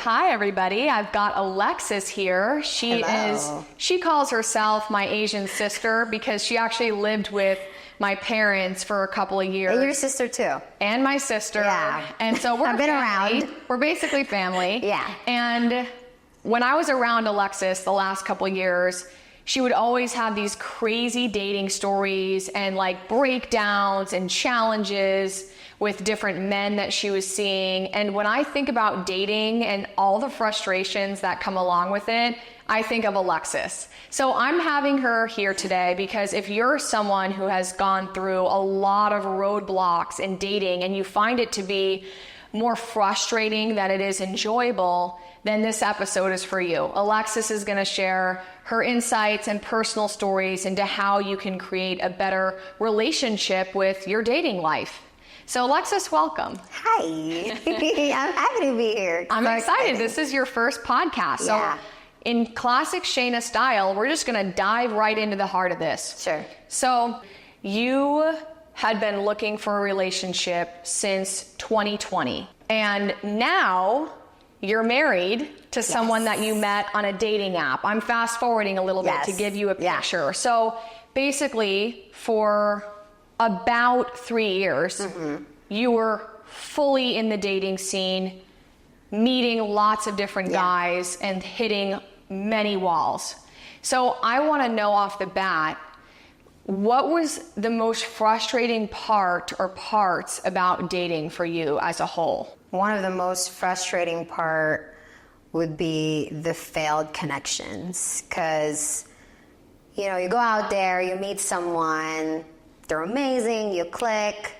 Hi, everybody. I've got Alexis here. She calls herself my Asian sister because she actually lived with my parents for a couple of years. And your sister too. And my sister. Yeah. And so we're I've been around. We're basically family. Yeah. And when I was around Alexis the last couple of years, she would always have these crazy dating stories and like breakdowns and challenges with different men that she was seeing. And when I think about dating and all the frustrations that come along with it, I think of Alexis. So I'm having her here today because if you're someone who has gone through a lot of roadblocks in dating and you find it to be more frustrating than it is enjoyable, then this episode is for you. Alexis is going to share her insights and personal stories into how you can create a better relationship with your dating life. So Alexis, welcome. Hi. I'm happy to be here. I'm excited. This is your first podcast. Yeah. So in classic Shayna style, we're just going to dive right into the heart of this. Sure. So you had been looking for a relationship since 2020. And now you're married to someone that you met on a dating app. I'm fast forwarding a little bit to give you a picture. So basically for about 3 years, you were fully in the dating scene, meeting lots of different guys and hitting many walls. So I want to know off the bat, what was the most frustrating part or parts about dating for you as a whole? One of the most frustrating part would be the failed connections, because you go out there, you meet someone, they're amazing, you click,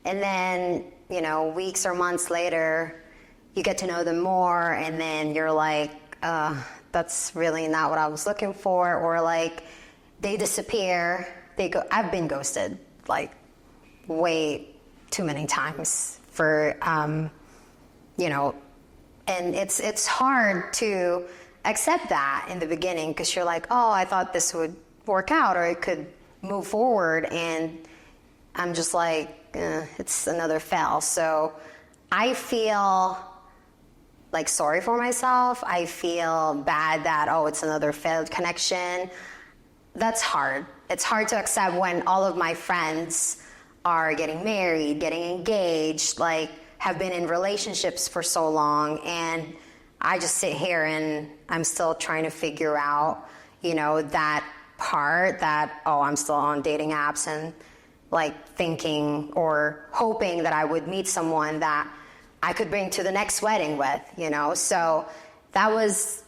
and then weeks or months later you get to know them more, and then you're like, that's really not what I was looking for, or like they disappear. I've been ghosted like way too many times for and it's hard to accept that in the beginning, because you're like, oh, I thought this would work out or it could move forward, and I'm just like, it's another fail. So I feel like sorry for myself. I feel bad that, oh, it's another failed connection. That's hard. It's hard to accept when all of my friends are getting married, getting engaged, like have been in relationships for so long, and I just sit here and I'm still trying to figure out, that part that, oh, I'm still on dating apps and like thinking or hoping that I would meet someone that I could bring to the next wedding with, so that was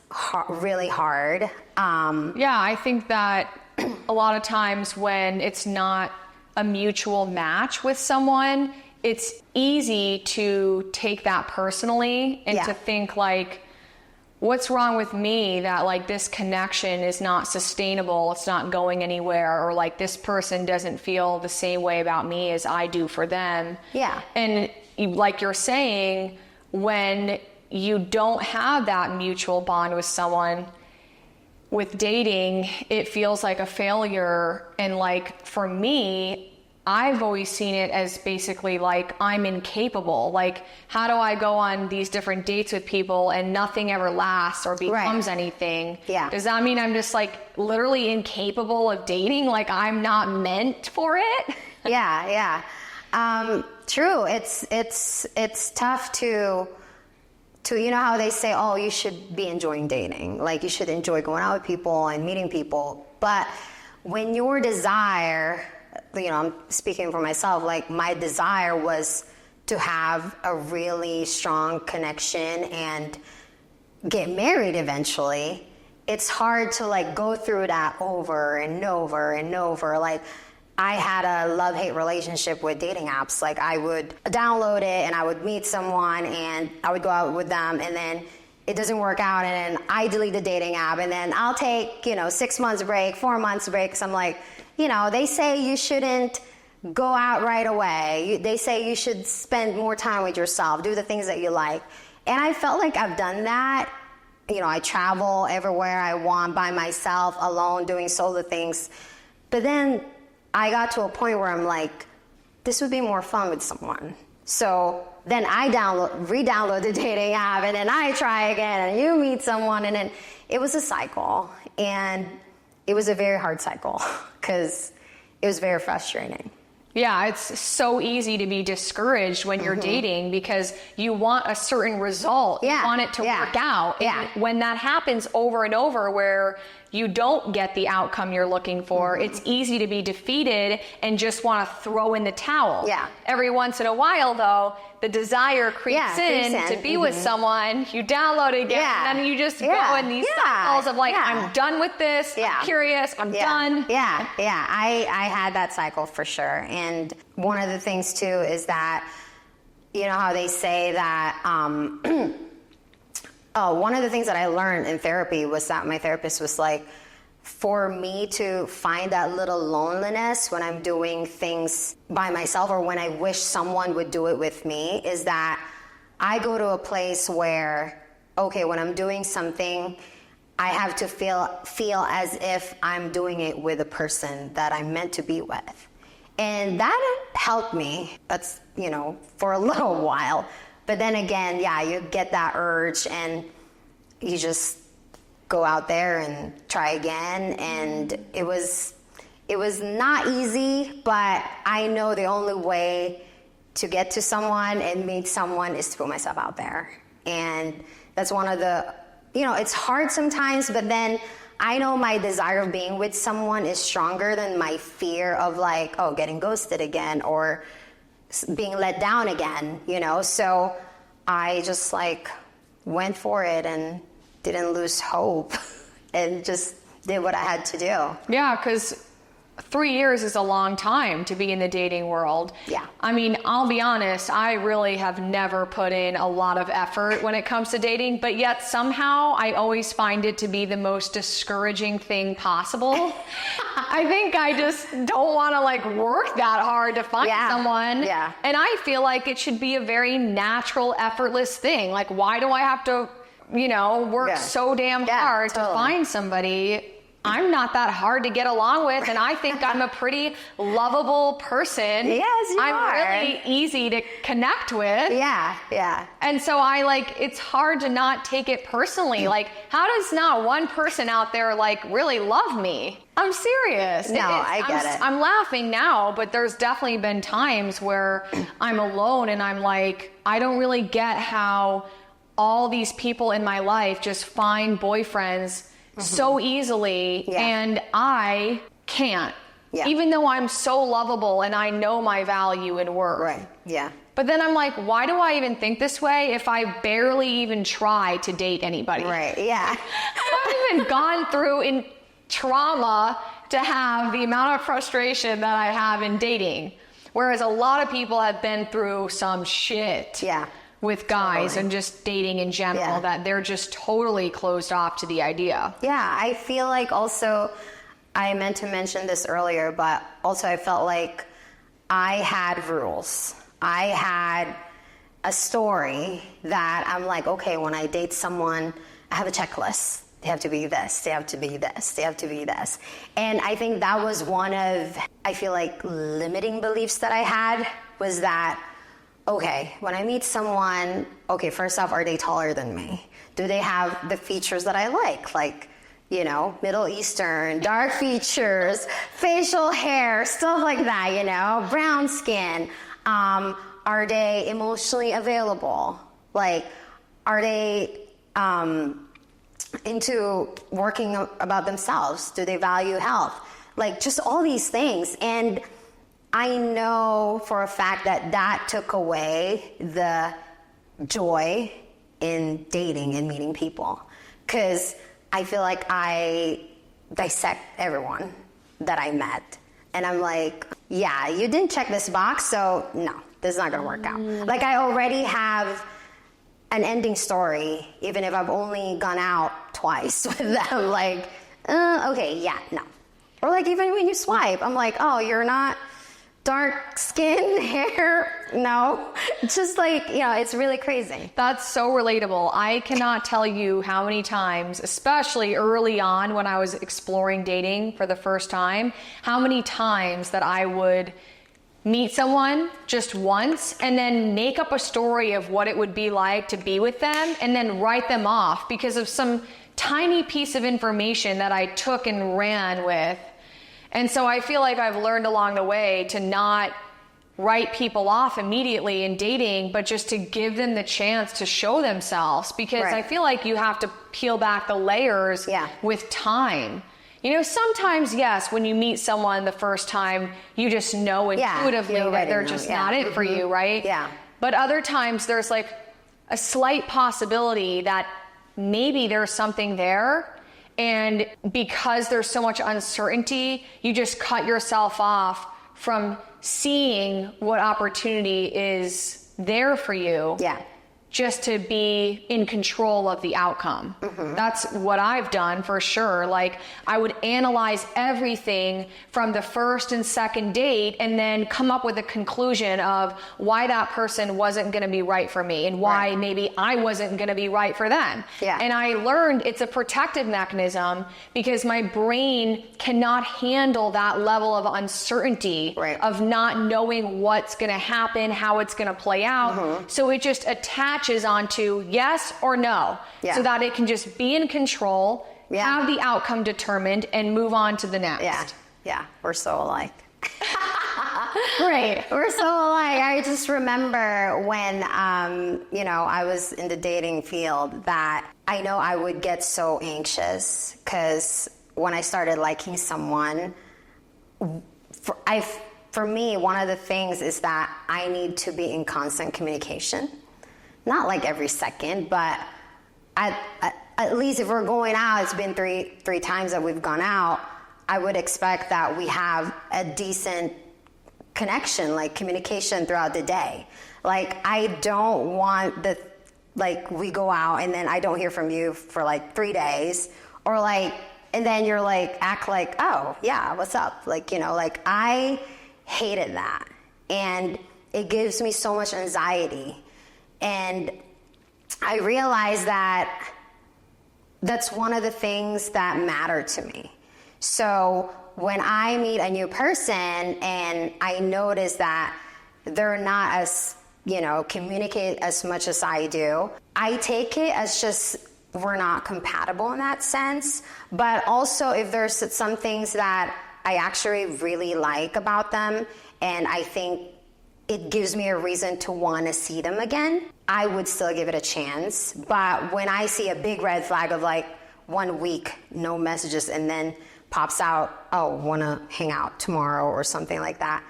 really hard. Yeah, I think that a lot of times when it's not a mutual match with someone, it's easy to take that personally and to think like, what's wrong with me that like this connection is not sustainable, it's not going anywhere, or like this person doesn't feel the same way about me as I do for them. Yeah. And like you're saying, when you don't have that mutual bond with someone, with dating, it feels like a failure. And like for me, I've always seen it as basically like I'm incapable. Like, how do I go on these different dates with people and nothing ever lasts or becomes anything? Yeah. Does that mean I'm just like literally incapable of dating? Like I'm not meant for it? Yeah. True. It's tough to how they say, oh, you should be enjoying dating. Like you should enjoy going out with people and meeting people. But when your desire, I'm speaking for myself, like my desire was to have a really strong connection and get married eventually, it's hard to like go through that over and over and over. Like I had a love-hate relationship with dating apps. Like I would download it and I would meet someone and I would go out with them, and then it doesn't work out, and then I delete the dating app, and then I'll take 6 months break, 4 months break, because I'm like, they say you shouldn't go out right away. They say you should spend more time with yourself, do the things that you like. And I felt like I've done that. I travel everywhere I want by myself, alone, doing solo things. But then I got to a point where I'm like, this would be more fun with someone. So then I re-download the dating app, and then I try again, and you meet someone, and then it was a cycle, and it was a very hard cycle because it was very frustrating. Yeah, it's so easy to be discouraged when you're dating because you want a certain result. You want it to work out. And when that happens over and over where you don't get the outcome you're looking for, it's easy to be defeated and just want to throw in the towel. Yeah. Every once in a while, though, the desire creeps in to be with someone. You download it again, and then you just go in these cycles of like, I'm done with this. I'm curious. I'm done. I had that cycle for sure. And one of the things too is that, you know how they say that, one of the things that I learned in therapy was that my therapist was like, for me to find that little loneliness when I'm doing things by myself or when I wish someone would do it with me, is that I go to a place where, okay, when I'm doing something, I have to feel as if I'm doing it with a person that I'm meant to be with. And that helped me, that's, you know, for a little while. But then again, you get that urge and you just go out there and try again. And it was not easy, but I know the only way to get to someone and meet someone is to put myself out there. And that's one of the, you know, it's hard sometimes, but then I know my desire of being with someone is stronger than my fear of like, oh, getting ghosted again or being let down again, you know? So I just like went for it and didn't lose hope and just did what I had to do. Yeah, because 3 years is a long time to be in the dating world. Yeah. I mean, I'll be honest, I really have never put in a lot of effort when it comes to dating, but yet somehow I always find it to be the most discouraging thing possible. I think I just don't want to like work that hard to find someone. Yeah. And I feel like it should be a very natural, effortless thing. Like, why do I have to, you know, work so damn hard to find somebody? I'm not that hard to get along with, and I think I'm a pretty lovable person. Yes, you are. I'm really easy to connect with. Yeah. And so it's hard to not take it personally. Like, how does not one person out there like really love me? I'm serious. No, I get it. I'm laughing now, but there's definitely been times where I'm alone and I'm like, I don't really get how all these people in my life just find boyfriends so easily, and I can't. Even though I'm so lovable and I know my value and worth. Right. Yeah. But then I'm like, why do I even think this way if I barely even try to date anybody? Right. Yeah. I've even gone through in trauma to have the amount of frustration that I have in dating, whereas a lot of people have been through some shit. With guys and just dating in general, that they're just totally closed off to the idea. Yeah, I feel like also, I meant to mention this earlier, but also I felt like I had rules. I had a story that I'm like, okay, when I date someone, I have a checklist. They have to be this, they have to be this, they have to be this. And I think that was one of, I feel like, limiting beliefs that I had, was that, okay, when I meet someone, okay, first off, are they taller than me? Do they have the features that I like? Like, you know, Middle Eastern, dark features, facial hair, stuff like that, you know, brown skin. Are they emotionally available? Like, are they into working about themselves? Do they value health? Like, just all these things. And I know for a fact that that took away the joy in dating and meeting people, because I feel like I dissect everyone that I met, and I'm like, yeah, you didn't check this box, so no, this is not gonna work out. Like, I already have an ending story, even if I've only gone out twice with them. Like, okay, yeah, no. Or like, even when you swipe, I'm like, oh, you're not dark skin, hair, no. Just like, you know, it's really crazy. That's so relatable. I cannot tell you how many times, especially early on when I was exploring dating for the first time, how many times that I would meet someone just once and then make up a story of what it would be like to be with them and then write them off because of some tiny piece of information that I took and ran with. And so I feel like I've learned along the way to not write people off immediately in dating, but just to give them the chance to show themselves, because I feel like you have to peel back the layers with time. You know, sometimes, yes, when you meet someone the first time, you just know intuitively that they're just not it for you, right? Yeah. But other times there's like a slight possibility that maybe there's something there. And because there's so much uncertainty, you just cut yourself off from seeing what opportunity is there for you. Yeah. Just to be in control of the outcome. That's what I've done for sure. Like, I would analyze everything from the first and second date and then come up with a conclusion of why that person wasn't going to be right for me and why maybe I wasn't going to be right for them. Yeah. And I learned it's a protective mechanism because my brain cannot handle that level of uncertainty of not knowing what's going to happen, how it's going to play out. So it just attaches onto yes or no, so that it can just be in control, have the outcome determined, and move on to the next. Yeah, we're so alike. Great. We're so alike. I just remember when, I was in the dating field that I know I would get so anxious because when I started liking someone, for me, one of the things is that I need to be in constant communication. Not like every second, but at least if we're going out, it's been three times that we've gone out, I would expect that we have a decent connection, like communication throughout the day. Like, I don't want we go out and then I don't hear from you for like 3 days, or and then you're like, act like, oh yeah, what's up? I hated that. And it gives me so much anxiety. And I realized that that's one of the things that matter to me. So when I meet a new person and I notice that they're not as, communicate as much as I do, I take it as just we're not compatible in that sense. But also if there's some things that I actually really like about them and I think it gives me a reason to want to see them again, I would still give it a chance. But when I see a big red flag of 1 week, no messages, and then pops out, oh, want to hang out tomorrow or something like that,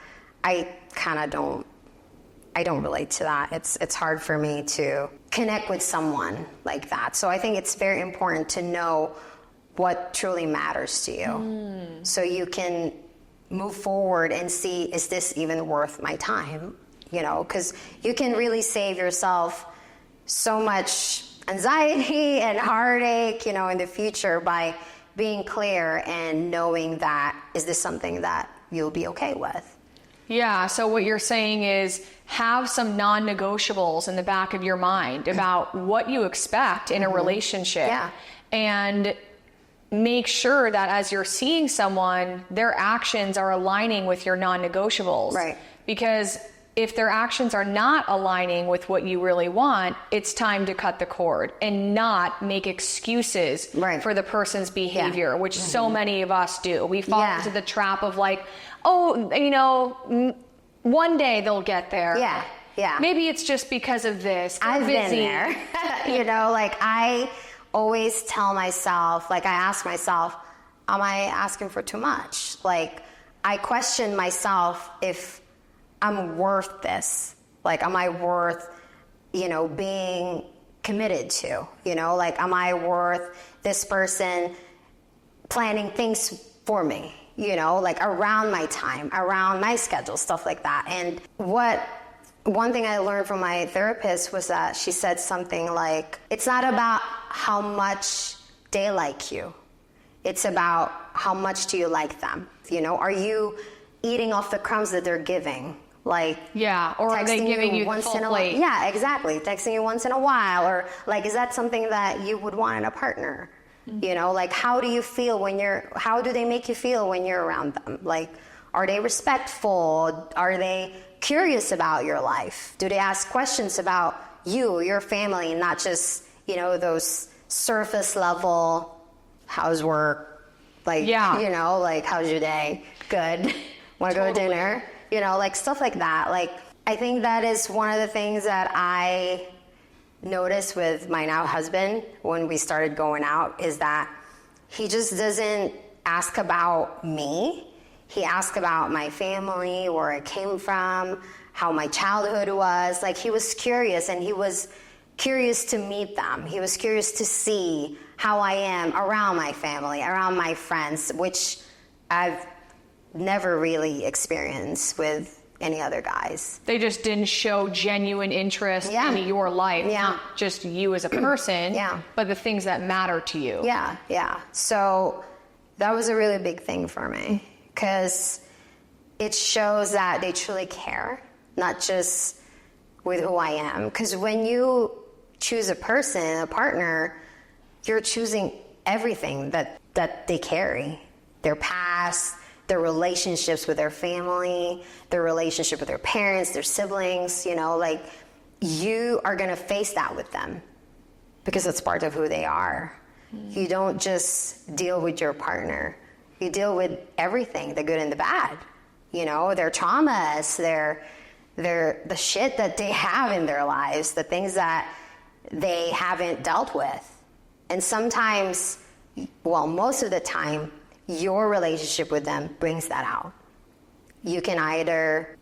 I kind of don't relate to that. It's hard for me to connect with someone like that. So I think it's very important to know what truly matters to you so you can move forward and see, is this even worth my time? Because you can really save yourself so much anxiety and heartache, in the future by being clear and knowing that, is this something that you'll be okay with? Yeah, so what you're saying is have some non-negotiables in the back of your mind about what you expect in a relationship. Yeah. And make sure that as you're seeing someone, their actions are aligning with your non-negotiables. Right. Because if their actions are not aligning with what you really want, it's time to cut the cord and not make excuses for the person's behavior, which so many of us do. We fall into the trap of one day they'll get there. Yeah. Yeah. Maybe it's just because of this. I've been there. I always tell myself, I ask myself, am I asking for too much? I question myself if I'm worth this. Am I worth, being committed to? Am I worth this person planning things for me? Around my time, around my schedule, stuff like that. And one thing I learned from my therapist was that she said something like, it's not about how much they like you. It's about how much do you like them? Are you eating off the crumbs that they're giving? Or are they giving you the full plate? Yeah, exactly. Texting you once in a while, or is that something that you would want in a partner? Mm-hmm. How do they make you feel when you're around them? What do they make you feel when you're around them? Is it Are they respectful? Are they curious about your life? Do they ask questions about you, your family, and not just, those surface level, how's work? Like, like, how's your day? Good. Want to go to dinner? Like stuff like that. Like, I think that is one of the things that I noticed with my now husband when we started going out, is that he just doesn't ask about me. He asks about my family, where I came from, how my childhood was. Like, he was curious, and he was curious to meet them. He was curious to see how I am around my family, around my friends, which I've never really experienced with any other guys. They just didn't show genuine interest in your life, not just you as a person, but the things that matter to you. Yeah. So that was a really big thing for me, because it shows that they truly care, not just with who I am. Because when you choose a person, a partner, you're choosing everything that they carry, their past, their relationships with their family, their relationship with their parents, their siblings, like, you are going to face that with them because it's part of who they are. You don't just deal with your partner. You deal with everything, the good and the bad, their traumas, the shit that they have in their lives, the things that they haven't dealt with. And sometimes, most of the time, your relationship with them brings that out. You can either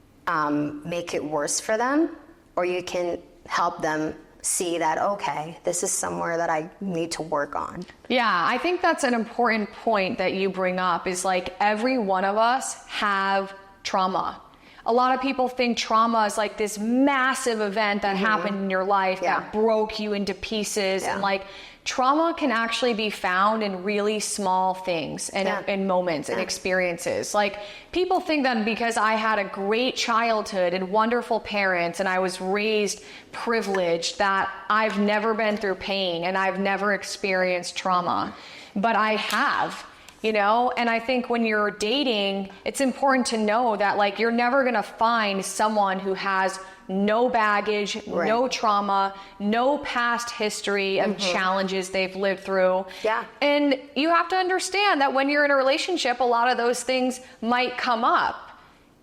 make it worse for them, or you can help them see that, okay, this is somewhere that I need to work on. Yeah, I think that's an important point that you bring up, is like, every one of us have trauma. A lot of people think trauma is like this massive event that happened in your life that broke you into pieces. And like, trauma can actually be found in really small things and in moments and experiences. Like, people think that because I had a great childhood and wonderful parents and I was raised privileged, that I've never been through pain and I've never experienced trauma. But I have. And I think when you're dating, it's important to know that, like, you're never going to find someone who has no baggage, no trauma, no past history of challenges they've lived through. Yeah. And you have to understand that when you're in a relationship, a lot of those things might come up.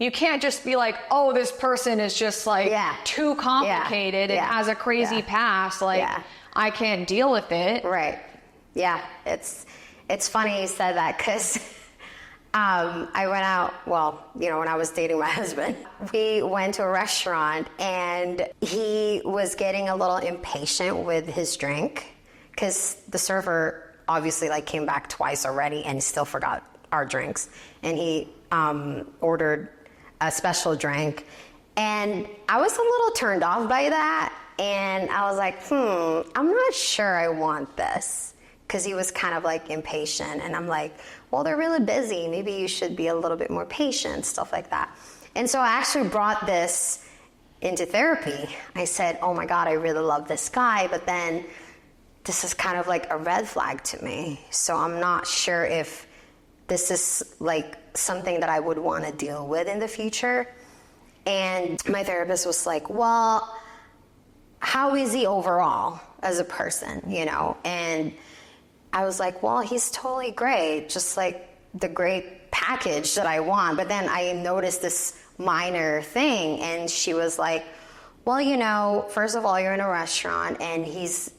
You can't just be like, oh, this person is just like too complicated and has a crazy past. Like, I can't deal with it. Right. Yeah. It's funny you said that, because I went out, when I was dating my husband, we went to a restaurant, and he was getting a little impatient with his drink, because the server obviously came back twice already and still forgot our drinks. And he ordered a special drink, and I was a little turned off by that. And I was like, I'm not sure I want this. Because he was kind of impatient, and I'm like, well, they're really busy. Maybe you should be a little bit more patient, stuff like that. And so I actually brought this into therapy. I said, oh my God, I really love this guy, but then this is kind of like a red flag to me. So I'm not sure if this is something that I would want to deal with in the future. And my therapist was like, well, how is he overall as a person, And I was like, well, he's totally great, just like the great package that I want. But then I noticed this minor thing, and she was like, well, first of all, you're in a restaurant, and he's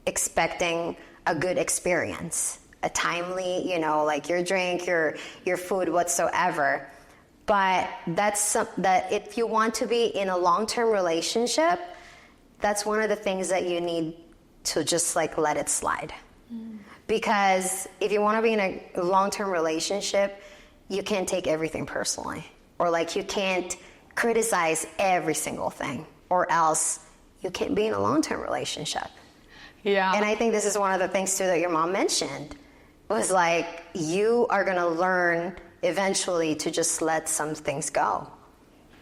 expecting a good experience, a timely, your drink, your food, whatsoever. But that if you want to be in a long-term relationship, that's one of the things that you need to just let it slide. Because if you want to be in a long-term relationship, you can't take everything personally. Or you can't criticize every single thing. Or else you can't be in a long-term relationship. Yeah. And I think this is one of the things, too, that your mom mentioned. Was you are going to learn eventually to just let some things go.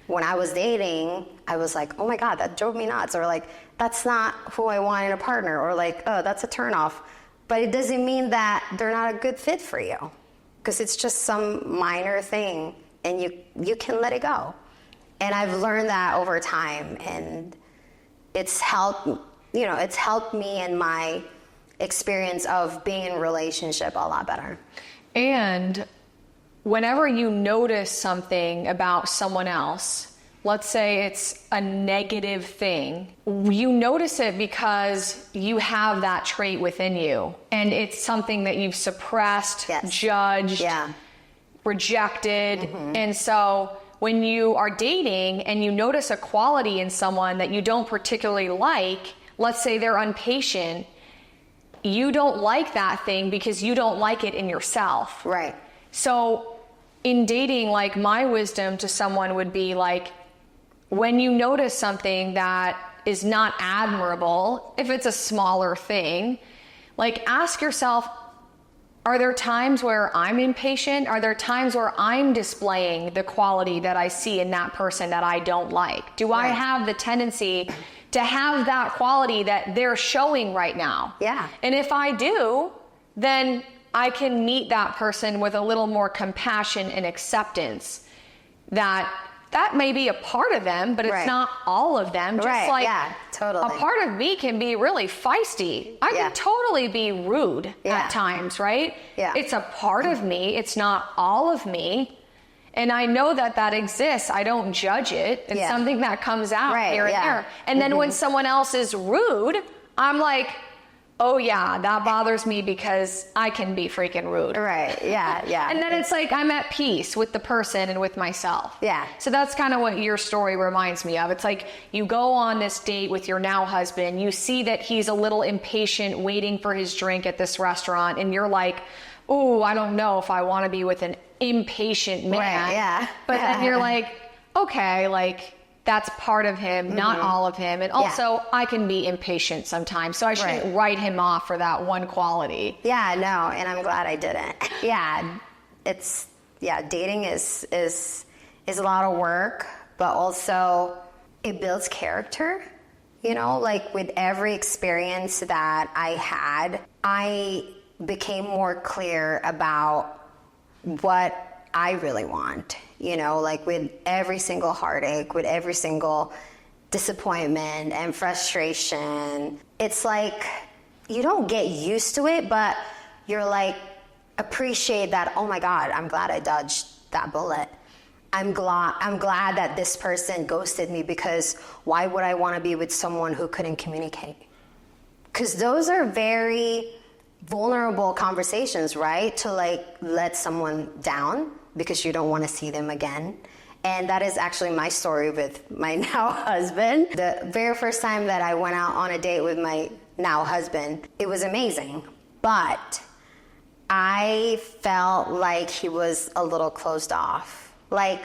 When I was dating, I was like, oh my God, that drove me nuts. Or that's not who I want in a partner. Or oh, that's a turnoff. But it doesn't mean that they're not a good fit for you, because it's just some minor thing and you can let it go. And I've learned that over time, and it's helped me in my experience of being in a relationship a lot better. And whenever you notice something about someone else, let's say it's a negative thing, you notice it because you have that trait within you, and it's something that you've suppressed, judged, rejected. And so when you are dating and you notice a quality in someone that you don't particularly like, let's say they're impatient, you don't like that thing because you don't like it in yourself. Right. So in dating, like, my wisdom to someone would be like, when you notice something that is not admirable, if it's a smaller thing, like, ask yourself, are there times where I'm impatient? Are there times where I'm displaying the quality that I see in that person that I don't like? Do I have the tendency to have that quality that they're showing right now? Yeah. And if I do, then I can meet that person with a little more compassion and acceptance that may be a part of them, but it's not all of them. Just like totally. A part of me can be really feisty. I can totally be rude at times, right? Yeah. It's a part of me. It's not all of me. And I know that exists. I don't judge it. It's something that comes out here and there. And then when someone else is rude, I'm like, oh yeah, that bothers me because I can be freaking rude. Right, yeah. And then it's like I'm at peace with the person and with myself. Yeah. So that's kind of what your story reminds me of. It's like you go on this date with your now husband, you see that he's a little impatient waiting for his drink at this restaurant, and you're like, oh, I don't know if I want to be with an impatient man. Right, yeah. But then you're like, okay, like, that's part of him, not all of him. And also, I can be impatient sometimes, so I shouldn't write him off for that one quality. Yeah, no, and I'm glad I didn't. Dating is a lot of work, but also it builds character. You know, like, with every experience that I had, I became more clear about what I really want. You know, like, with every single heartache, with every single disappointment and frustration, it's like you don't get used to it, but you're like, appreciate that, oh my God, I'm glad I dodged that bullet. I'm glad that this person ghosted me, because why would I want to be with someone who couldn't communicate? Because those are very vulnerable conversations, right? To, like, let someone down because you don't want to see them again. And that is actually my story with my now husband. The very first time that I went out on a date with my now husband, it was amazing. But I felt like he was a little closed off. Like,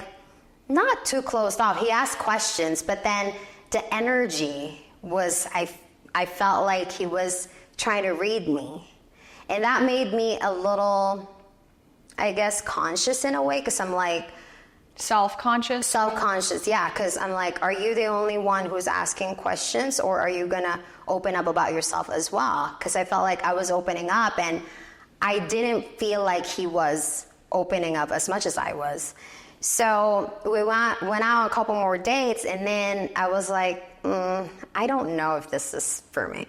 not too closed off. He asked questions, but then the energy was, I felt like he was trying to read me. And that made me a little, I guess, conscious in a way, because I'm like... Self-conscious, yeah, because I'm like, are you the only one who's asking questions, or are you going to open up about yourself as well? Because I felt like I was opening up, and I didn't feel like he was opening up as much as I was. So we went out a couple more dates, and then I was like, I don't know if this is for me.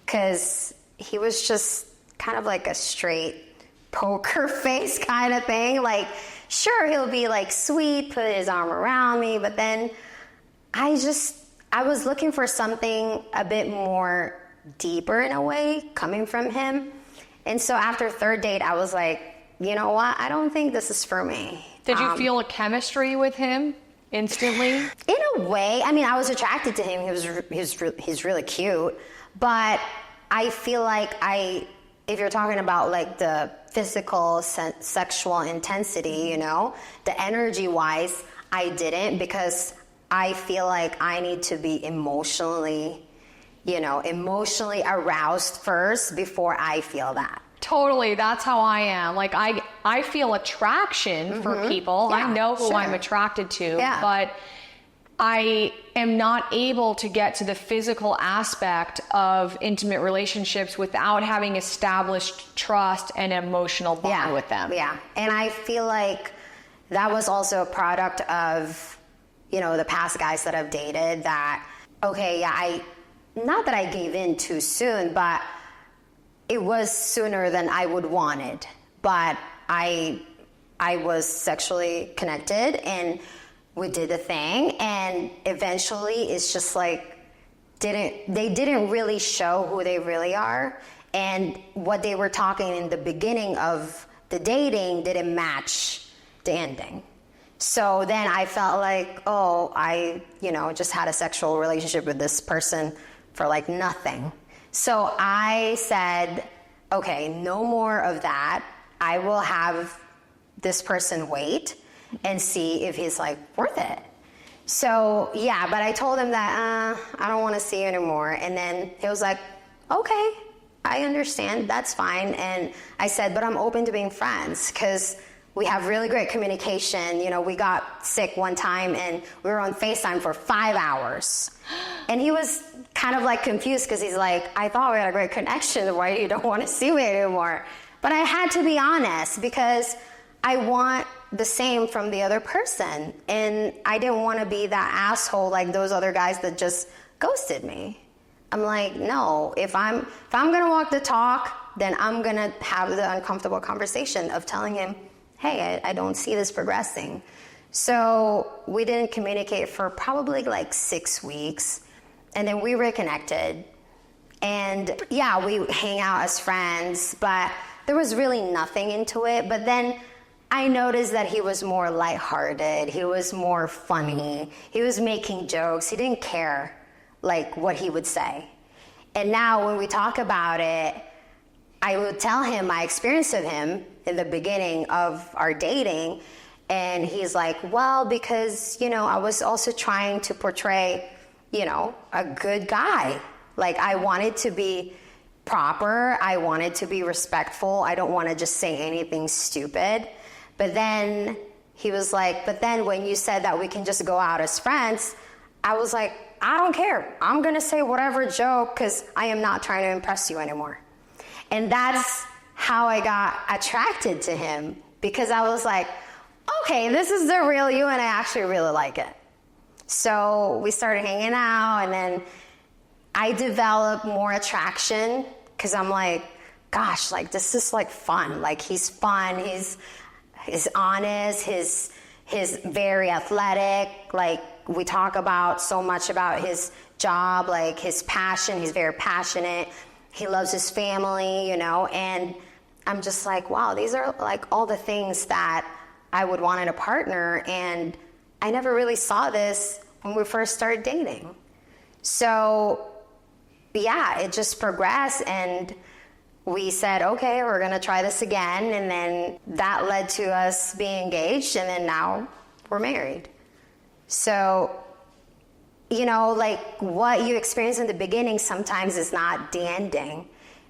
Because he was just kind of like a straight poker face kind of thing. Like, sure, he'll be like sweet, put his arm around me, but then I was looking for something a bit more deeper in a way coming from him. And so after third date, I was like, you know what? I don't think this is for me. Did you feel a chemistry with him instantly? In a way. I mean, I was attracted to him. He's really cute. But I feel like if you're talking about, like, the physical, sexual intensity, you know, the energy-wise, I didn't, because I feel like I need to be emotionally aroused first before I feel that. Totally, that's how I am. Like, I feel attraction for people. Yeah, I know who sure. I'm attracted to, but I am not able to get to the physical aspect of intimate relationships without having established trust and emotional bond with them. Yeah, and I feel like that was also a product of, the past guys that I've dated that, okay, yeah, not that I gave in too soon, but it was sooner than I would wanted. But I was sexually connected and we did the thing, and eventually it's just like, they didn't really show who they really are, and what they were talking in the beginning of the dating didn't match the ending. So then I felt like, I just had a sexual relationship with this person for like nothing. So I said, okay, no more of that. I will have this person wait and see if he's like worth it. So yeah, but I told him that I don't want to see you anymore. And then he was like, okay, I understand, that's fine. And I said, but I'm open to being friends because we have really great communication. We got sick one time and we were on FaceTime for 5 hours. And he was kind of like confused because he's like, I thought we had a great connection. Why you don't want to see me anymore? But I had to be honest because I want the same from the other person. And I didn't want to be that asshole like those other guys that just ghosted me. I'm like, no, if I'm going to walk the talk, then I'm going to have the uncomfortable conversation of telling him, hey, I don't see this progressing. So we didn't communicate for probably like 6 weeks. And then we reconnected. And yeah, we hang out as friends, but there was really nothing into it. But then I noticed that he was more lighthearted. He was more funny. He was making jokes. He didn't care like what he would say. And now when we talk about it, I would tell him my experience with him in the beginning of our dating. And he's like, well, because, I was also trying to portray, a good guy. Like I wanted to be proper. I wanted to be respectful. I don't want to just say anything stupid. But then he was like, but then when you said that we can just go out as friends, I was like, I don't care. I'm going to say whatever joke because I am not trying to impress you anymore. And that's how I got attracted to him, because I was like, okay, this is the real you and I actually really like it. So we started hanging out, and then I developed more attraction because I'm like, gosh, like this is like fun. Like he's fun. He's honest. He's very athletic. Like we talk about so much about his job, like his passion. He's very passionate. He loves his family, and I'm just like, wow, these are like all the things that I would want in a partner. And I never really saw this when we first started dating. So yeah, it just progressed, and we said, okay, we're going to try this again. And then that led to us being engaged, and then now we're married. So, like what you experience in the beginning sometimes is not the ending,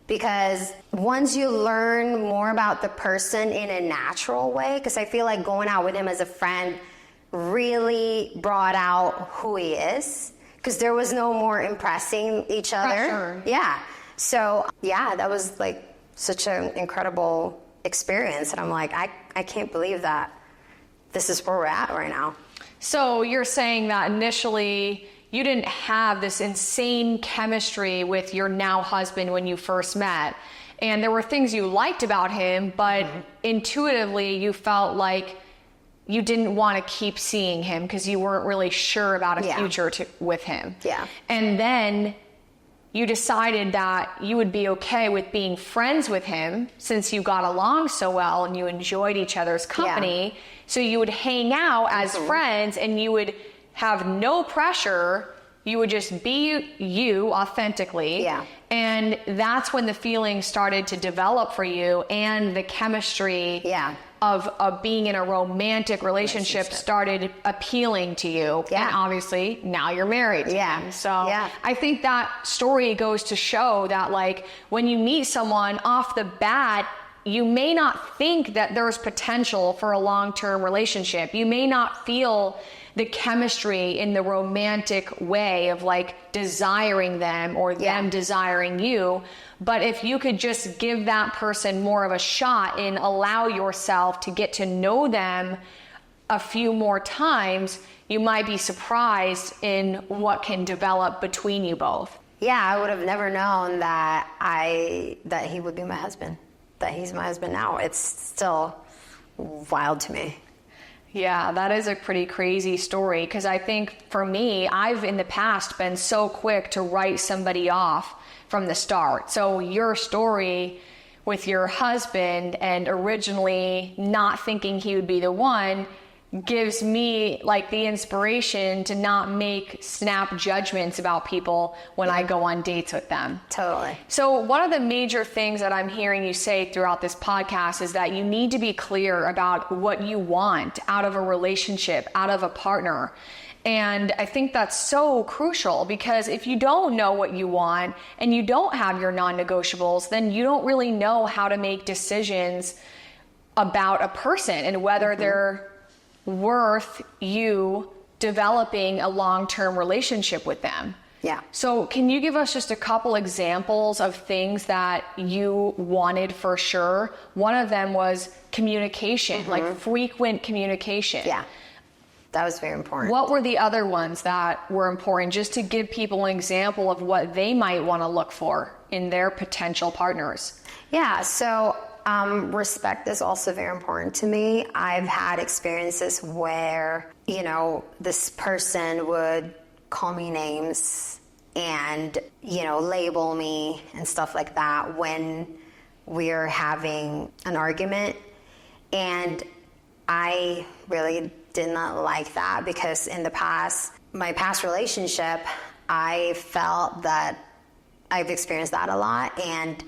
because once you learn more about the person in a natural way, because I feel like going out with him as a friend really brought out who he is, because there was no more impressing each other. Pressure. Yeah. So yeah, that was like such an incredible experience. And I'm like, I can't believe that this is where we're at right now. So you're saying that initially you didn't have this insane chemistry with your now husband when you first met. And there were things you liked about him, but intuitively you felt like you didn't want to keep seeing him because you weren't really sure about a future with him. Yeah. And then you decided that you would be okay with being friends with him since you got along so well and you enjoyed each other's company. Yeah. So you would hang out as friends, and you would have no pressure. You would just be you authentically. Yeah. And that's when the feelings started to develop for you, and the chemistry of being in a romantic relationship started appealing to you. Yeah. And obviously now you're married. Yeah. So yeah. I think that story goes to show that, like, when you meet someone off the bat, you may not think that there's potential for a long-term relationship. You may not feel the chemistry in the romantic way of like desiring them or them desiring you. But if you could just give that person more of a shot and allow yourself to get to know them a few more times, you might be surprised in what can develop between you both. Yeah, I would have never known that he would be my husband, that he's my husband now. It's still wild to me. Yeah, that is a pretty crazy story, because I think for me, I've in the past been so quick to write somebody off from the start. So your story with your husband and originally not thinking he would be the one gives me like the inspiration to not make snap judgments about people when I go on dates with them. Totally. So one of the major things that I'm hearing you say throughout this podcast is that you need to be clear about what you want out of a relationship, out of a partner. And I think that's so crucial, because if you don't know what you want and you don't have your non-negotiables, then you don't really know how to make decisions about a person and whether they're worth you developing a long-term relationship with them. Yeah. So can you give us just a couple examples of things that you wanted for sure? One of them was communication, like frequent communication. Yeah. That was very important. What were the other ones that were important, just to give people an example of what they might want to look for in their potential partners? Yeah, so respect is also very important to me. I've had experiences where, this person would call me names and, label me and stuff like that when we're having an argument. And I really did not like that, because in my past relationship, I felt that I've experienced that a lot, and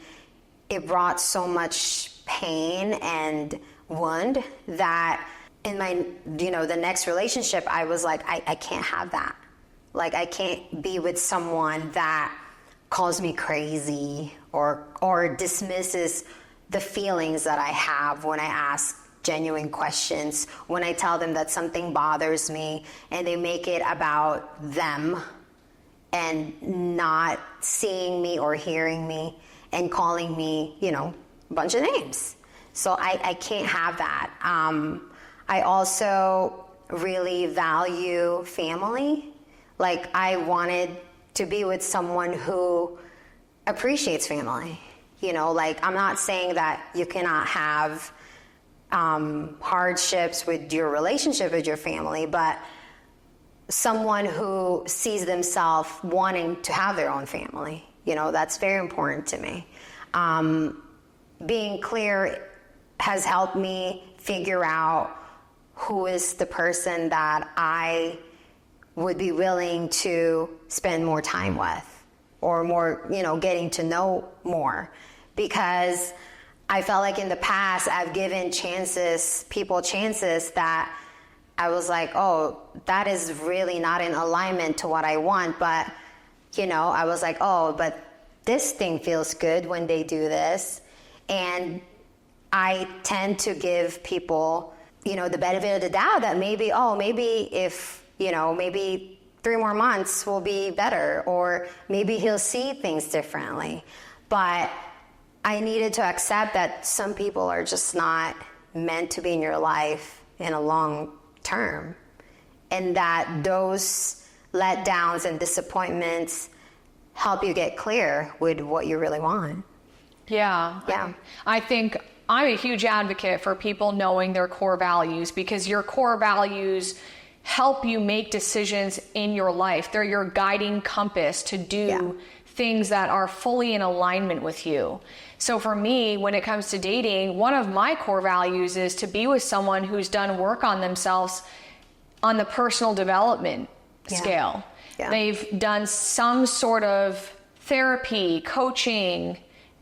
it brought so much pain and wound that in my, the next relationship, I was like, I can't have that. Like, I can't be with someone that calls me crazy or dismisses the feelings that I have when I ask genuine questions, when I tell them that something bothers me and they make it about them and not seeing me or hearing me and calling me, a bunch of names. So I can't have that. I also really value family. Like, I wanted to be with someone who appreciates family. Like, I'm not saying that you cannot have hardships with your relationship with your family, but someone who sees themselves wanting to have their own family, that's very important to me. Being clear has helped me figure out who is the person that I would be willing to spend more time with, or more, getting to know more, because I felt like in the past I've given people chances that I was like, oh, that is really not in alignment to what I want. But, I was like, oh, but this thing feels good when they do this. And I tend to give people, the benefit of the doubt that maybe if, maybe 3 more months will be better, or maybe he'll see things differently. But I needed to accept that some people are just not meant to be in your life in a long term, and that those letdowns and disappointments help you get clear with what you really want. Yeah. I think I'm a huge advocate for people knowing their core values, because your core values help you make decisions in your life. They're your guiding compass to do things that are fully in alignment with you. So for me, when it comes to dating, one of my core values is to be with someone who's done work on themselves on the personal development scale. Yeah. They've done some sort of therapy, coaching,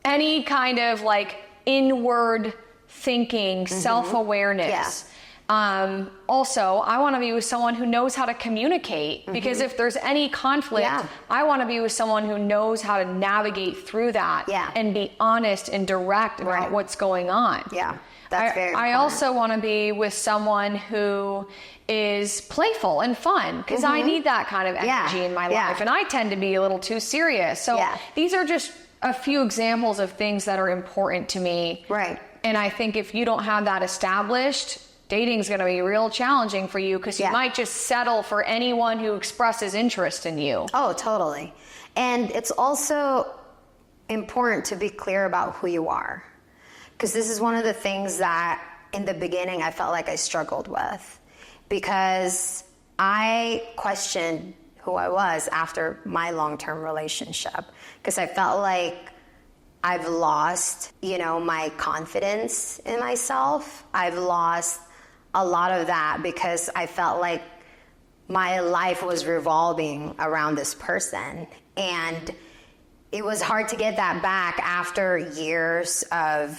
any kind of like inward thinking, self-awareness. Also, I want to be with someone who knows how to communicate, because if there's any conflict, I want to be with someone who knows how to navigate through that and be honest and direct about what's going on. Yeah, that's very important. I also want to be with someone who is playful and fun, because I need that kind of energy in my life, and I tend to be a little too serious. So these are just a few examples of things that are important to me. Right. And I think if you don't have that established, dating's going to be real challenging for you because you Yeah. might just settle for anyone who expresses interest in you. Oh, totally. And it's also important to be clear about who you are. Because this is one of the things that in the beginning I felt like I struggled with. Because I questioned who I was after my long-term relationship. Because I felt like I've lost, my confidence in myself. I've lost a lot of that because I felt like my life was revolving around this person. And it was hard to get that back after years of,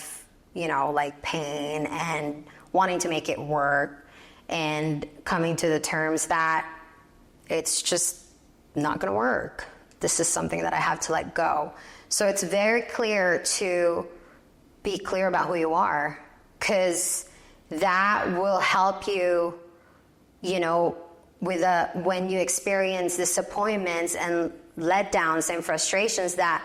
pain and wanting to make it work and coming to the terms that it's just not going to work. This is something that I have to let go. So it's very clear to be clear about who you are, because that will help you, when you experience disappointments and letdowns and frustrations, that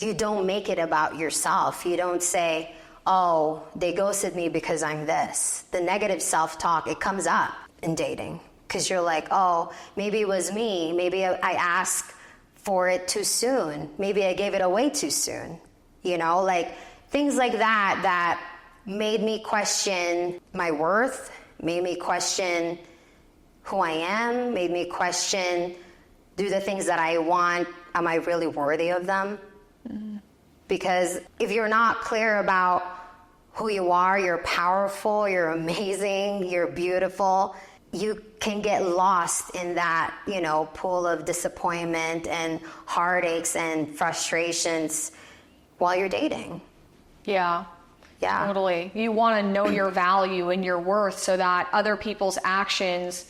you don't make it about yourself. You don't say, oh, they ghosted me because I'm this. The negative self-talk, it comes up in dating because you're like, oh, maybe it was me. Maybe I asked for it too soon. Maybe I gave it away too soon. Things like that made me question my worth, made me question who I am, made me question, do the things that I want, am I really worthy of them? Mm-hmm. Because if you're not clear about who you are, you're powerful, you're amazing, you're beautiful, you can get lost in that, pool of disappointment and heartaches and frustrations while you're dating. Yeah. Yeah. Totally. You want to know your value and your worth so that other people's actions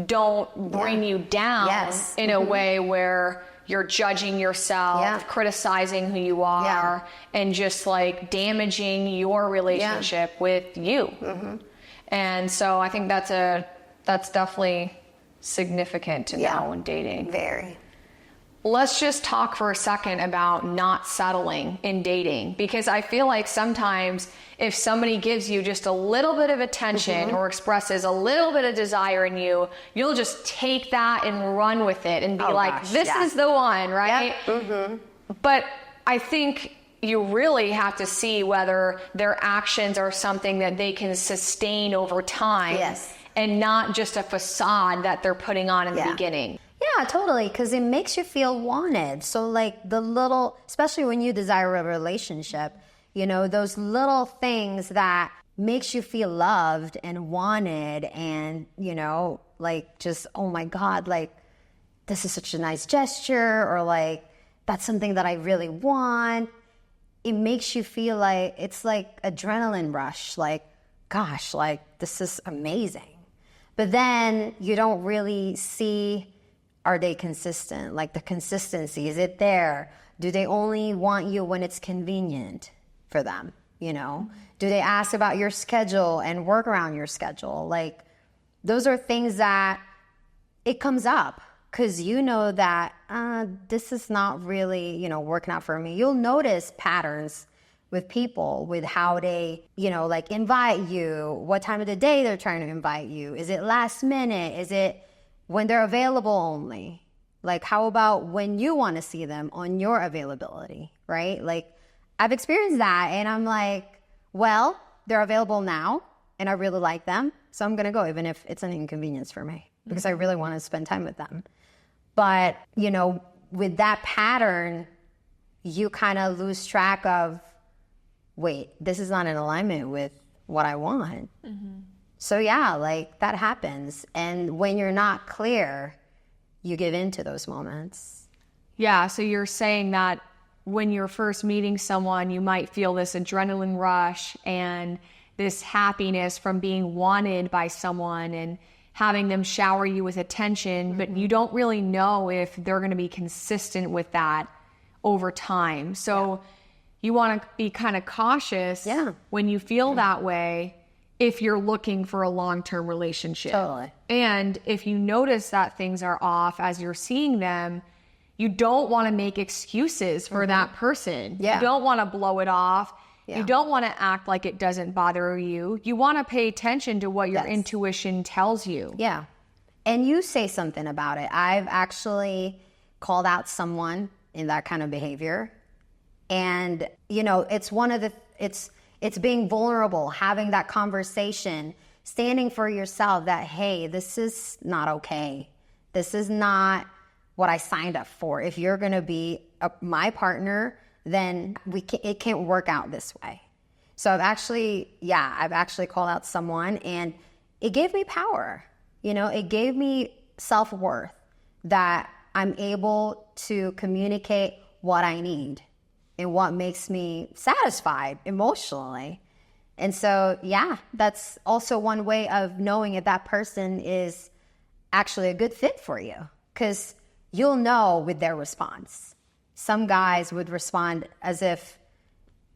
don't bring you down Yes. in a way where you're judging yourself, criticizing who you are, and just damaging your relationship with you. Mm-hmm. And so I think that's definitely significant to know in dating. Very. Let's just talk for a second about not settling in dating, because I feel like sometimes if somebody gives you just a little bit of attention or expresses a little bit of desire in you, you'll just take that and run with it and be this is the one, right? Yep. Mm-hmm. But I think you really have to see whether their actions are something that they can sustain over time. Yes. And not just a facade that they're putting on in the beginning. Yeah, totally, because it makes you feel wanted. So especially when you desire a relationship, those little things that makes you feel loved and wanted and, just, oh my God, this is such a nice gesture, or that's something that I really want. It makes you feel like it's like adrenaline rush, gosh, this is amazing. But then you don't really see, are they consistent? The consistency, is it there? Do they only want you when it's convenient for them? Do they ask about your schedule and work around your schedule? Those are things that it comes up because that this is not really, working out for me. You'll notice patterns with people, with how they, invite you, what time of the day they're trying to invite you. Is it last minute? Is it when they're available only? How about when you want to see them on your availability, right? I've experienced that and I'm well, they're available now and I really like them. So I'm going to go even if it's an inconvenience for me because I really want to spend time with them. But, with that pattern, you kind of lose track of, wait, this is not in alignment with what I want. Mm-hmm. So that happens. And when you're not clear, you give in to those moments. Yeah, so you're saying that when you're first meeting someone, you might feel this adrenaline rush and this happiness from being wanted by someone and having them shower you with attention, but you don't really know if they're going to be consistent with that over time. So you want to be kind of cautious when you feel that way if you're looking for a long-term relationship. Totally. And if you notice that things are off as you're seeing them, you don't want to make excuses for that person. Yeah. You don't want to blow it off You don't want to act like it doesn't bother you. You want to pay attention to what your intuition tells you. Yeah. And you say something about it. I've actually called out someone in that kind of behavior. And, you know, it's one of the, it's being vulnerable, having that conversation, standing for yourself that, hey, this is not okay. This is not what I signed up for. If you're going to be my partner, then it can't work out this way. So I've actually called out someone, and it gave me power. You know, it gave me self-worth that I'm able to communicate what I need and what makes me satisfied emotionally. And so, yeah, that's also one way of knowing if that person is actually a good fit for you, because you'll know with their response. Some guys would respond as if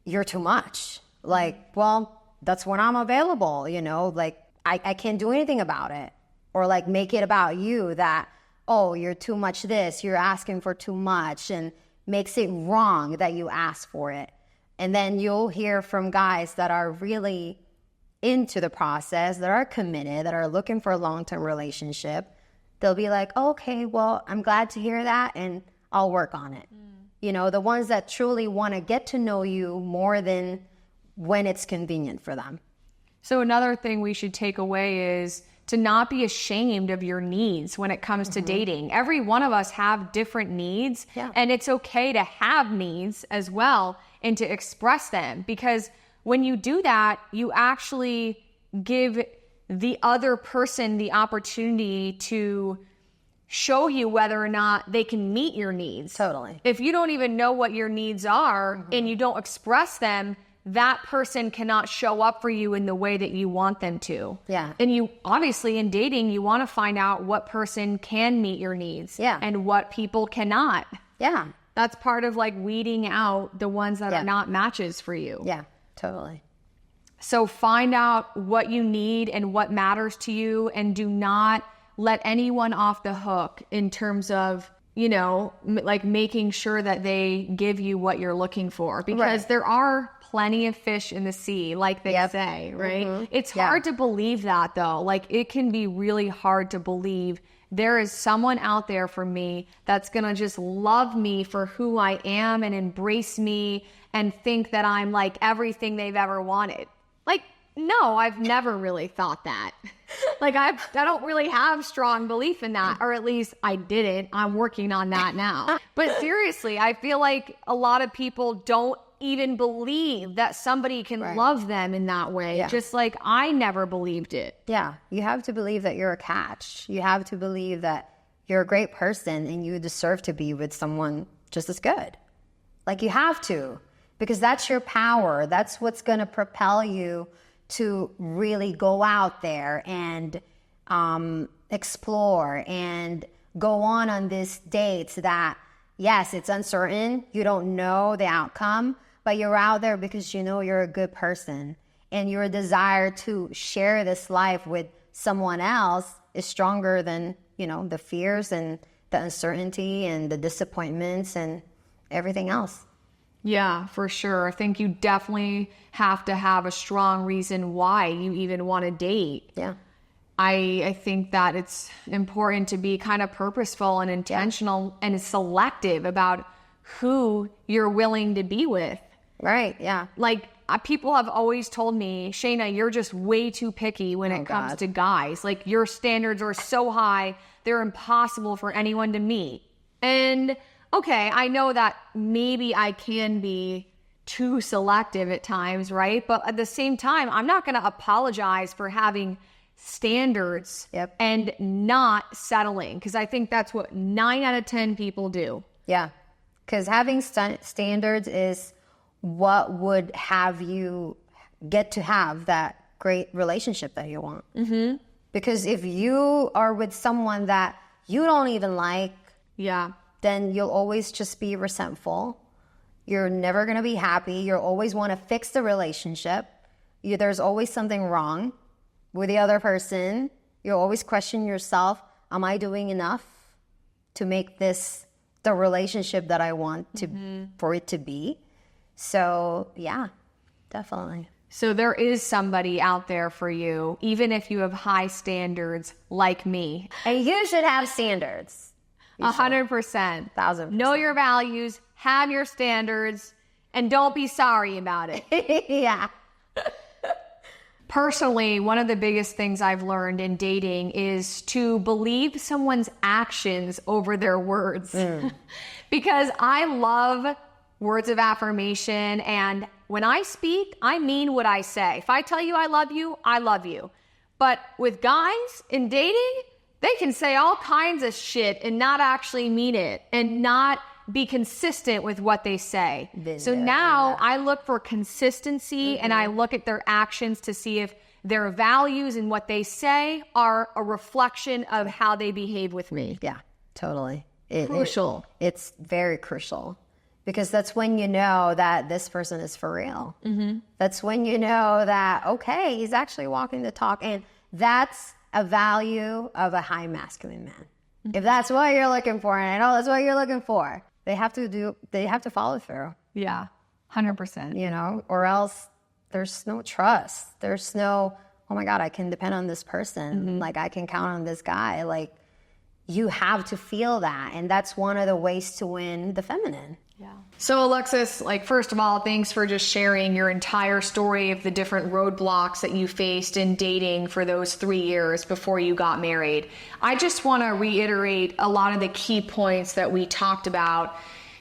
you're too much. Like, well, that's when I'm available, you know, like I can't do anything about it. Or like make it about you that, oh, you're too much this, you're asking for too much, and makes it wrong that you ask for it. And then you'll hear from guys that are really into the process, that are committed, that are looking for a long-term relationship. They'll be like, okay, well, I'm glad to hear that, and I'll work on it. You know, the ones that truly want to get to know you more than when it's convenient for them. So another thing we should take away is to not be ashamed of your needs when it comes to dating. Every one of us have different needs, and it's okay to have needs as well and to express them, because when you do that, you actually give the other person the opportunity to show you whether or not they can meet your needs. Totally. If you don't even know what your needs are and you don't express them, that person cannot show up for you in the way that you want them to. Yeah. And you obviously in dating, you want to find out what person can meet your needs and what people cannot. Yeah. That's part of like weeding out the ones that are not matches for you. Yeah, totally. So find out what you need and what matters to you, and do not let anyone off the hook in terms of, you know, like making sure that they give you what you're looking for, because there are plenty of fish in the sea, like they say, right? It's hard to believe that though. Like it can be really hard to believe there is someone out there for me that's going to just love me for who I am and embrace me and think that I'm like everything they've ever wanted. Like, no, I've never really thought that. Like I don't really have strong belief in that, or at least I didn't. I'm working on that now. But seriously, I feel like a lot of people don't even believe that somebody can love them in that way. Just like I never believed it. Yeah, you have to believe that you're a catch. You have to believe that you're a great person and you deserve to be with someone just as good. Like you have to, because that's your power. That's what's going to propel you to really go out there and explore and go on these dates that, yes, it's uncertain. You don't know the outcome, but you're out there because you know you're a good person, and your desire to share this life with someone else is stronger than, you know, the fears and the uncertainty and the disappointments and everything else. Yeah, for sure. I think you definitely have to have a strong reason why you even want to date. Yeah. I think that it's important to be kind of purposeful and intentional and selective about who you're willing to be with. Right, yeah. Like people have always told me, Shayna, you're just way too picky when it comes to guys. Like your standards are so high, they're impossible for anyone to meet. And okay, I know that maybe I can be too selective at times, right? But at the same time, I'm not going to apologize for having standards and not settling, because I think that's what 9 out of 10 people do. Yeah, because having standards is what would have you get to have that great relationship that you want. Mm-hmm. Because if you are with someone that you don't even like, then you'll always just be resentful. You're never going to be happy. You'll always want to fix the relationship. There's always something wrong with the other person. You'll always question yourself, am I doing enough to make this the relationship that I want to for it to be? So, yeah, definitely. So there is somebody out there for you, even if you have high standards like me. And you should have standards. 100%. 1,000%. Know your values, have your standards, and don't be sorry about it. Yeah. Personally, one of the biggest things I've learned in dating is to believe someone's actions over their words. Because I love words of affirmation, and when I speak, I mean what I say. If I tell you I love you, I love you. But with guys in dating, they can say all kinds of shit and not actually mean it and not be consistent with what they say. So now I look for consistency and I look at their actions to see if their values and what they say are a reflection of how they behave with me. Yeah, totally. Crucial. It's very crucial, because that's when you know that this person is for real. That's when you know that, okay, he's actually walking the talk. And that's a value of a high masculine man. If that's what you're looking for, and I know that's what you're looking for, they have to follow through. Yeah, 100%. You know, or else there's no trust. There's no, oh my God, I can depend on this person. Like, I can count on this guy. Like, you have to feel that. And that's one of the ways to win the feminine. Yeah. So Alexis, like, first of all, thanks for just sharing your entire story of the different roadblocks that you faced in dating for those 3 years before you got married. I just want to reiterate a lot of the key points that we talked about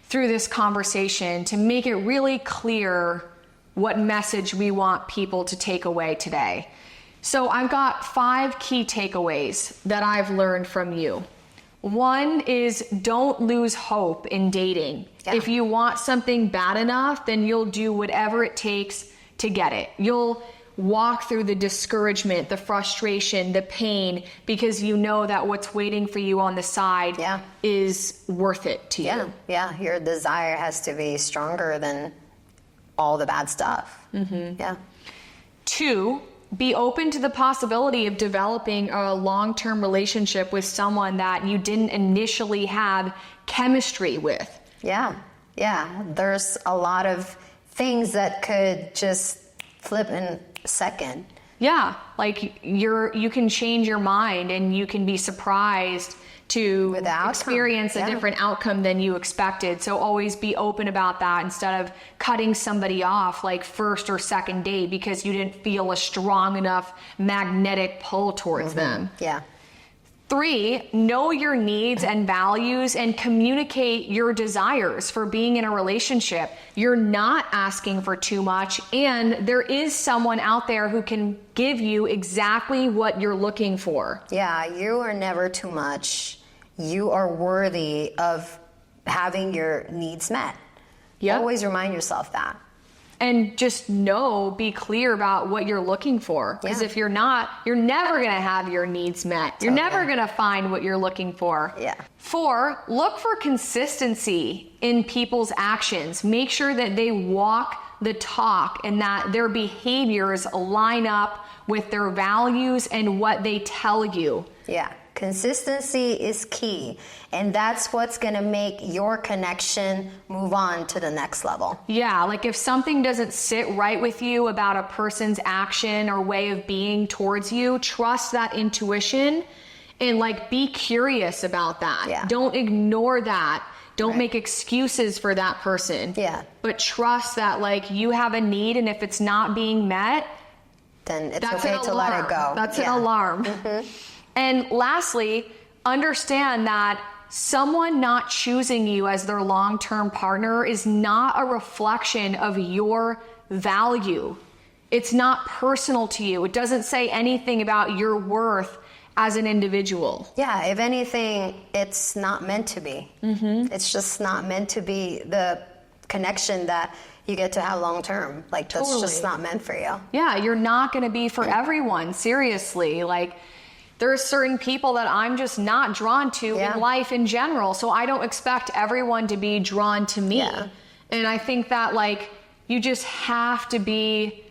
through this conversation to make it really clear what message we want people to take away today. So I've got 5 key takeaways that I've learned from you. One is, don't lose hope in dating. Yeah. If you want something bad enough, then you'll do whatever it takes to get it. You'll walk through the discouragement, the frustration, the pain, because you know that what's waiting for you on the side is worth it to you. Yeah, your desire has to be stronger than all the bad stuff. Yeah. 2, be open to the possibility of developing a long-term relationship with someone that you didn't initially have chemistry with. Yeah. There's a lot of things that could just flip in a second. Yeah, like you can change your mind and you can be surprised to experience a different outcome than you expected. So always be open about that instead of cutting somebody off like first or second date because you didn't feel a strong enough magnetic pull towards them. Yeah. 3, know your needs and values and communicate your desires for being in a relationship. You're not asking for too much, and there is someone out there who can give you exactly what you're looking for. Yeah, you are never too much. You are worthy of having your needs met. Yep. Always remind yourself that. And just be clear about what you're looking for. Because if you're not, you're never going to have your needs met. You're never going to find what you're looking for. Yeah. 4, look for consistency in people's actions. Make sure that they walk the talk and that their behaviors line up with their values and what they tell you. Yeah. Consistency is key, and that's what's going to make your connection move on to the next level. Yeah, like if something doesn't sit right with you about a person's action or way of being towards you, trust that intuition and like be curious about that. Yeah. Don't ignore that. Don't make excuses for that person. Yeah. But trust that like you have a need, and if it's not being met, then it's okay to let it go. That's an alarm. And lastly, understand that someone not choosing you as their long-term partner is not a reflection of your value. It's not personal to you. It doesn't say anything about your worth as an individual. Yeah, if anything, it's not meant to be. It's just not meant to be the connection that you get to have long-term. Like, that's just not meant for you. Yeah, you're not going to be for everyone, seriously. Like, there's certain people that I'm just not drawn to in life in general. So I don't expect everyone to be drawn to me. Yeah. And I think that like you just have to be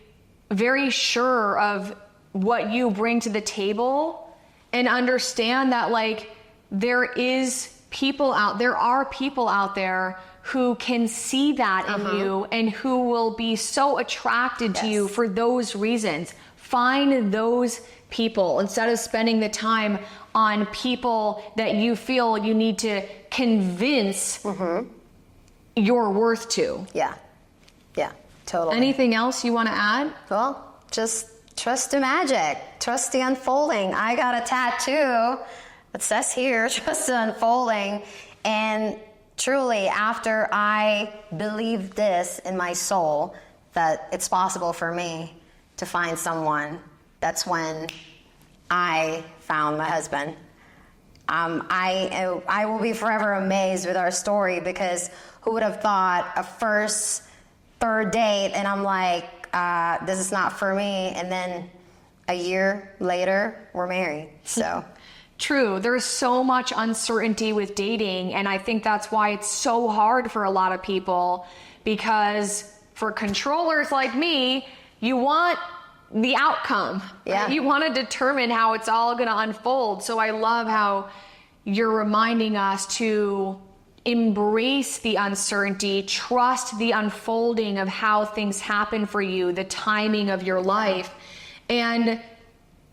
very sure of what you bring to the table and understand that like there are people out there who can see that in you and who will be so attracted to you for those reasons. Find those people instead of spending the time on people that you feel you need to convince your worth to. Yeah. Yeah, totally. Anything else you want to add? Well, just trust the magic. Trust the unfolding. I got a tattoo that says here, trust the unfolding. And truly, after I believed this in my soul, that it's possible for me to find someone, that's when I found my husband. I will be forever amazed with our story, because who would have thought a first, third date, and I'm like, this is not for me, and then a year later, we're married. So true. There's so much uncertainty with dating, and I think that's why it's so hard for a lot of people, because for controllers like me, you want the outcome. Yeah. You want to determine how it's all going to unfold. So I love how you're reminding us to embrace the uncertainty, trust the unfolding of how things happen for you, the timing of your life, and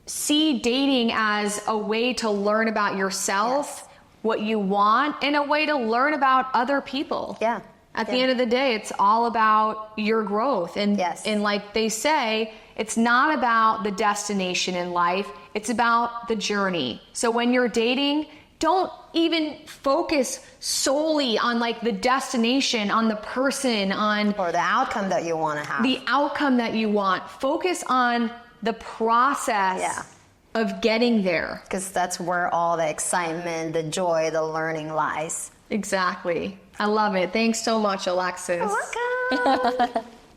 see dating as a way to learn about yourself, what you want, and a way to learn about other people. Yeah. At the end of the day, it's all about your growth. And, and like they say, it's not about the destination in life, it's about the journey. So when you're dating, don't even focus solely on like the destination, on the person, on or the outcome that you want to have. The outcome that you want. Focus on the process of getting there. Because that's where all the excitement, the joy, the learning lies. Exactly. I love it. Thanks so much, Alexis. You're welcome.